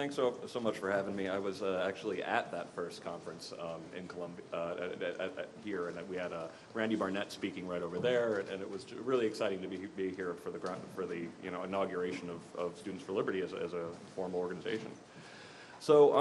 thanks so much for having me. I was actually at that first conference in Columbia here, and we had Randy Barnett speaking right over there, and it was really exciting to be here for the inauguration of Students for Liberty as a formal organization. So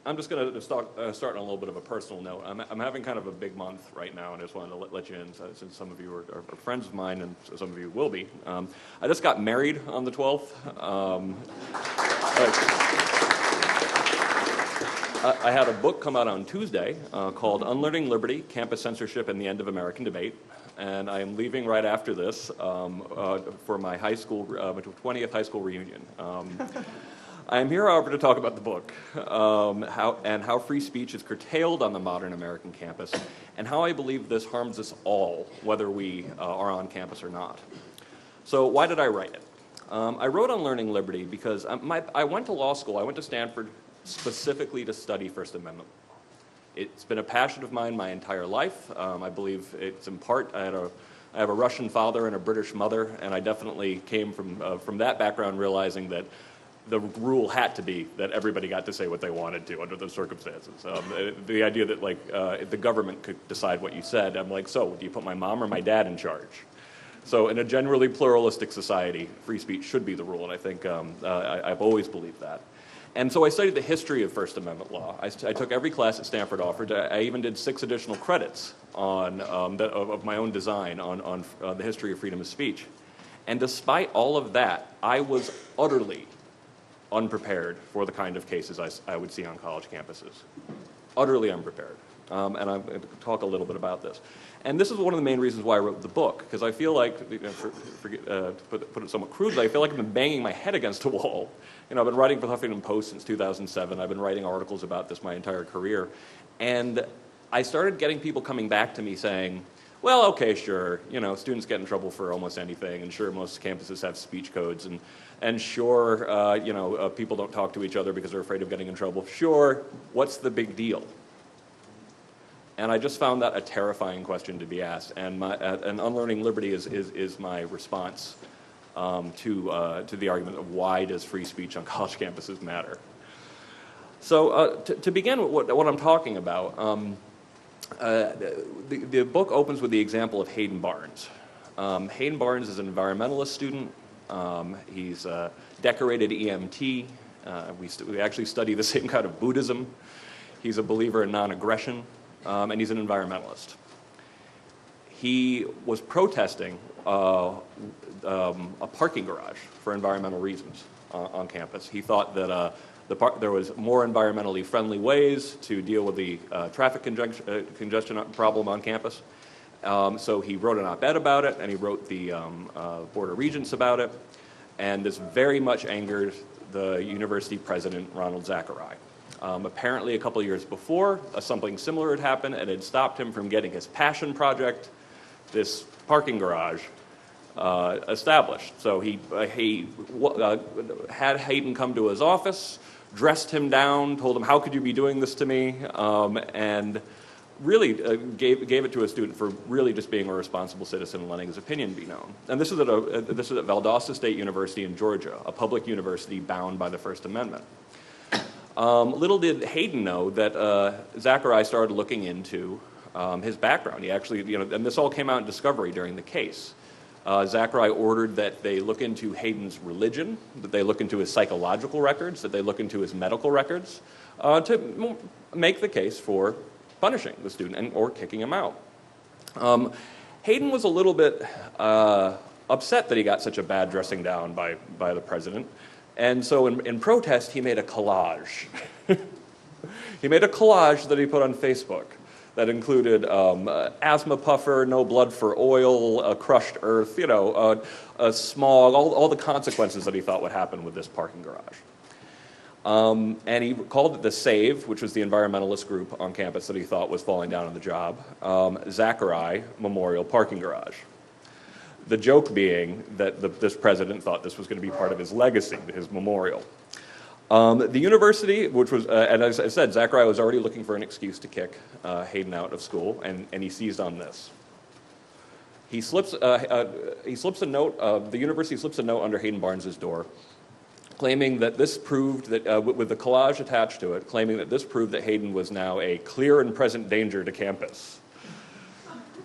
I'm just going to start on a little bit of a personal note. I'm having kind of a big month right now, and I just wanted to let you in, since some of you are friends of mine, and some of you will be. I just got married on the 12th. I had a book come out on Tuesday called Unlearning Liberty, Campus Censorship and the End of American Debate, and I am leaving right after this for my high school, 20th high school reunion. I am here, however, to talk about the book, how free speech is curtailed on the modern American campus, and how I believe this harms us all, whether we are on campus or not. So why did I write it? I wrote Unlearning Liberty because I went to law school. I went to Stanford specifically to study First Amendment. It's been a passion of mine my entire life. I believe it's in part, I have a Russian father and a British mother, and I definitely came from that background realizing that the rule had to be that everybody got to say what they wanted to under those circumstances. The idea that the government could decide what you said, I'm like, so do you put my mom or my dad in charge? So in a generally pluralistic society, free speech should be the rule, and I think I've always believed that. And so I studied the history of First Amendment law. I took every class that Stanford offered. I even did 6 additional credits of my own design on the history of freedom of speech. And despite all of that, I was utterly unprepared for the kind of cases I would see on college campuses. Utterly unprepared. And I'm going to talk a little bit about this. And this is one of the main reasons why I wrote the book, because I feel like, to put it somewhat crudely, I feel like I've been banging my head against a wall. I've been writing for the Huffington Post since 2007. I've been writing articles about this my entire career. And I started getting people coming back to me saying, well, okay, sure, students get in trouble for almost anything, and sure, most campuses have speech codes, and sure, people don't talk to each other because they're afraid of getting in trouble. Sure, what's the big deal? And I just found that a terrifying question to be asked, and Unlearning Liberty is my response to the argument of why does free speech on college campuses matter. So to begin with what I'm talking about, the book opens with the example of Hayden Barnes. Hayden Barnes is an environmentalist student. He's a decorated EMT. We actually study the same kind of Buddhism. He's a believer in non-aggression, and he's an environmentalist. He was protesting a parking garage for environmental reasons on campus. He thought that there was more environmentally friendly ways to deal with the traffic congestion problem on campus. So he wrote an op-ed about it, and he wrote the Board of Regents about it, and this very much angered the university president, Ronald Zachary. Apparently a couple of years before, something similar had happened, and it stopped him from getting his passion project, this parking garage, established. So he had Hayden come to his office, dressed him down, told him, how could you be doing this to me, and really gave it to a student for really just being a responsible citizen and letting his opinion be known. And this is at Valdosta State University in Georgia, a public university bound by the First Amendment. Little did Hayden know that Zachary started looking into his background. He actually, and this all came out in discovery during the case. Zachary ordered that they look into Hayden's religion, that they look into his psychological records, that they look into his medical records, to make the case for punishing the student or kicking him out. Hayden was a little bit upset that he got such a bad dressing down by the president, and so in protest he made a collage. He made a collage that he put on Facebook that included asthma puffer, no blood for oil, crushed earth, smog, all the consequences that he thought would happen with this parking garage. And he called it the SAVE, which was the environmentalist group on campus that he thought was falling down on the job, Zachary Memorial Parking Garage. The joke being that this president thought this was going to be part of his legacy, his memorial. The university, which was, and as I said, Zachary was already looking for an excuse to kick Hayden out of school, and he seized on this. He slips a note, the university slips a note under Hayden Barnes' door, claiming that this proved that, with the collage attached to it, claiming that this proved that Hayden was now a clear and present danger to campus.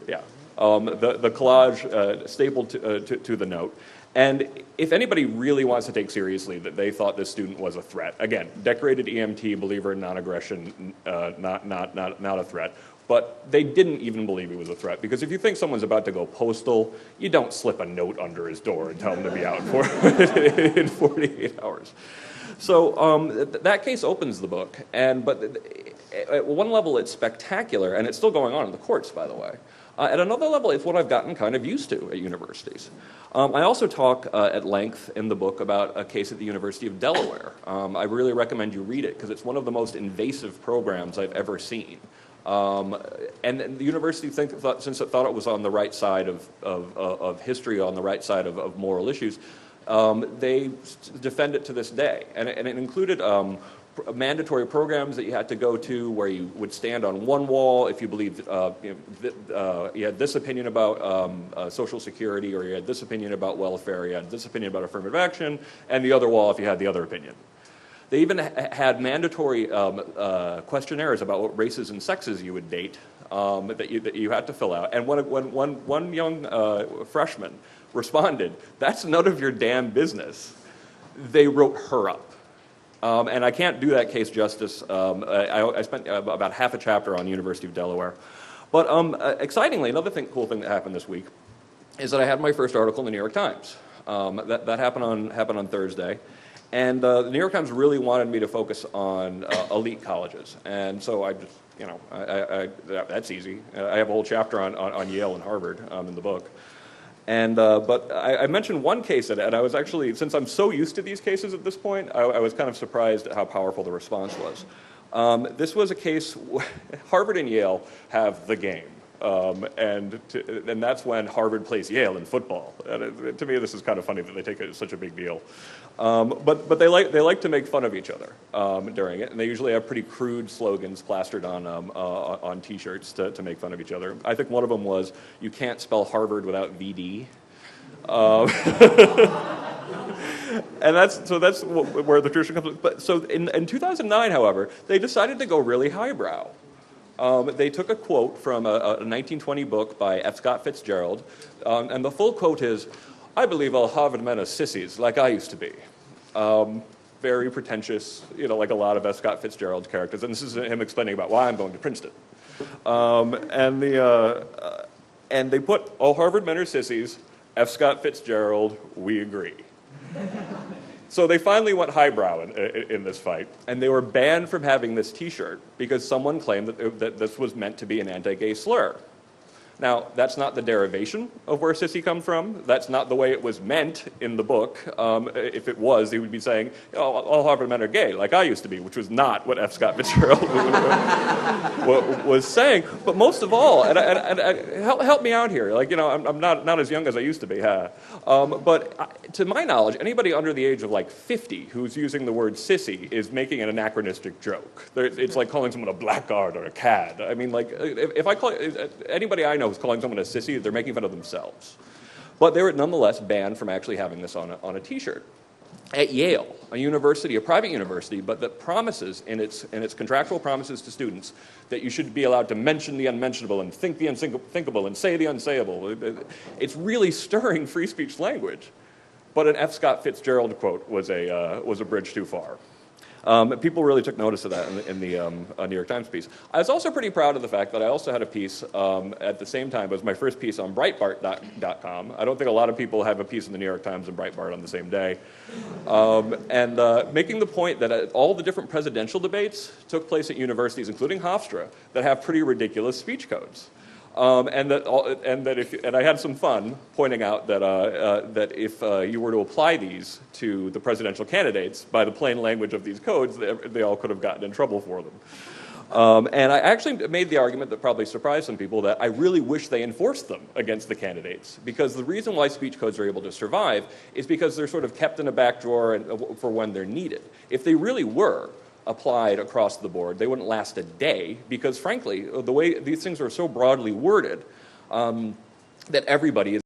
Yeah, the collage stapled to the note. And if anybody really wants to take seriously that they thought this student was a threat, again, decorated EMT, believer in non-aggression, not a threat, but they didn't even believe he was a threat, because if you think someone's about to go postal, you don't slip a note under his door and tell him to be out in 48 hours. So that case opens the book, but at one level it's spectacular, and it's still going on in the courts, by the way. At another level, it's what I've gotten kind of used to at universities. I also talk at length in the book about a case at the University of Delaware. I really recommend you read it, because it's one of the most invasive programs I've ever seen. And the university, since it thought it was on the right side of history, on the right side of moral issues, they defend it to this day. And it included mandatory programs that you had to go to, where you would stand on one wall if you believed you had this opinion about Social Security, or you had this opinion about welfare, you had this opinion about affirmative action, and the other wall if you had the other opinion. They even had mandatory questionnaires about what races and sexes you would date that you had to fill out. And when one young freshman responded, "That's none of your damn business," they wrote her up. And I can't do that case justice. I spent about half a chapter on University of Delaware. But excitingly, another cool thing that happened this week is that I had my first article in the New York Times. That happened on Thursday. And the New York Times really wanted me to focus on elite colleges. And so I just, that's easy. I have a whole chapter on Yale and Harvard in the book. And but I mentioned one case in it, and I was actually, since I'm so used to these cases at this point, I was kind of surprised at how powerful the response was. This was a case, Harvard and Yale have the game. And that's when Harvard plays Yale in football. And to me, this is kind of funny that they take it as such a big deal. But they like to make fun of each other during it, and they usually have pretty crude slogans plastered on T-shirts to make fun of each other. I think one of them was, "You can't spell Harvard without VD." And that's where the tradition comes. But so in 2009, however, they decided to go really highbrow. They took a quote from a 1920 book by F. Scott Fitzgerald, and the full quote is, "I believe all Harvard men are sissies, like I used to be." Very pretentious, like a lot of F. Scott Fitzgerald's characters, and this is him explaining about why I'm going to Princeton. And they put, "All Harvard men are sissies, F. Scott Fitzgerald, we agree." So they finally went highbrow in this fight, and they were banned from having this T-shirt because someone claimed that this was meant to be an anti-gay slur. Now, that's not the derivation of where sissy comes from. That's not the way it was meant in the book. If it was, he would be saying, "Oh, all Harvard men are gay, like I used to be," which was not what F. Scott Fitzgerald was saying. But most of all, and help me out here. I'm not as young as I used to be, huh? But to my knowledge, anybody under the age of 50 who's using the word sissy is making an anachronistic joke. It's like calling someone a blackguard or a cad. I mean, if I call anybody I know who's calling someone a sissy, they're making fun of themselves. But they were nonetheless banned from actually having this on a T-shirt. At Yale, a private university, but that promises in its contractual promises to students that you should be allowed to mention the unmentionable and think the unthinkable and say the unsayable. It's really stirring free speech language. But an F. Scott Fitzgerald quote was a bridge too far. People really took notice of that in the New York Times piece. I was also pretty proud of the fact that I also had a piece at the same time. It was my first piece on Breitbart.com. I don't think a lot of people have a piece in the New York Times and Breitbart on the same day. Making the point that all the different presidential debates took place at universities, including Hofstra, that have pretty ridiculous speech codes. And I had some fun pointing out that if you were to apply these to the presidential candidates by the plain language of these codes, they all could have gotten in trouble for them. And I actually made the argument that probably surprised some people that I really wish they enforced them against the candidates, because the reason why speech codes are able to survive is because they're sort of kept in a back drawer for when they're needed. If they really were applied across the board, they wouldn't last a day, because frankly, the way these things are so broadly worded, that everybody is